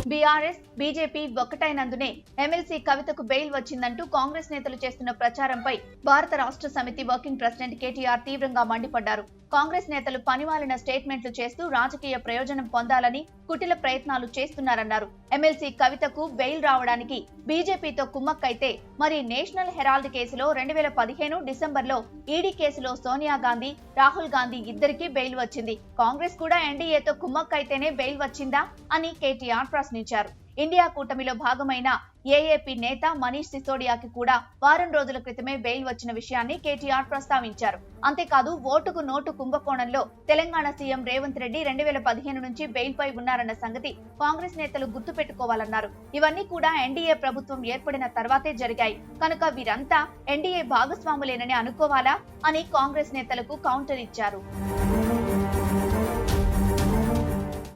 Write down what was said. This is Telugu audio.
బీఆర్ఎస్, బీజేపీ ఒక్కటైనందునే ఎమ్మెల్సీ కవితకు బెయిల్ వచ్చిందంటూ కాంగ్రెస్ నేతలు చేస్తున్న ప్రచారంపై భారత రాష్ట్ర సమితి వర్కింగ్ ప్రెసిడెంట్ కేటీఆర్ తీవ్రంగా మండిపడ్డారు. కాంగ్రెస్ నేతలు పనిమాలిన స్టేట్మెంట్లు చేస్తూ రాజకీయ ప్రయోజనం పొందాలని కుటిల ప్రయత్నాలు చేస్తున్నారన్నారు. ఎమ్మెల్సీ కవితకు బెయిల్ రావడానికి బీజేపీతో కుమ్మక్కైతే మరి నేషనల్ హెరాల్డ్ కేసులో 2015 డిసెంబర్లో ఈడీ కేసులో సోనియా గాంధీ, రాహుల్ గాంధీ ఇద్దరికీ బెయిల్ వచ్చింది. కాంగ్రెస్ కూడా ఎన్డీఏతో కుమ్మక్కైతేనే బెయిల్ వచ్చిందా అని కేటీఆర్ ప్రశ్నించారు. ఇండియా కూటమిలో భాగమైన ఏఏపీ నేత మనీష్ సిసోడియాకి కూడా వారం రోజుల క్రితమే బెయిల్ వచ్చిన విషయాన్ని కేటీఆర్ ప్రస్తావించారు. అంతేకాదు ఓటుకు నోటు కుంభకోణంలో తెలంగాణ సీఎం రేవంత్ రెడ్డి 2015 నుంచి బెయిల్ పై ఉన్నారన్న సంగతి కాంగ్రెస్ నేతలు గుర్తుపెట్టుకోవాలన్నారు. ఇవన్నీ కూడా ఎన్డీఏ ప్రభుత్వం ఏర్పడిన తర్వాతే జరిగాయి కనుక వీరంతా ఎన్డీఏ భాగస్వాములేనని అనుకోవాలా అని కాంగ్రెస్ నేతలకు కౌంటర్ ఇచ్చారు.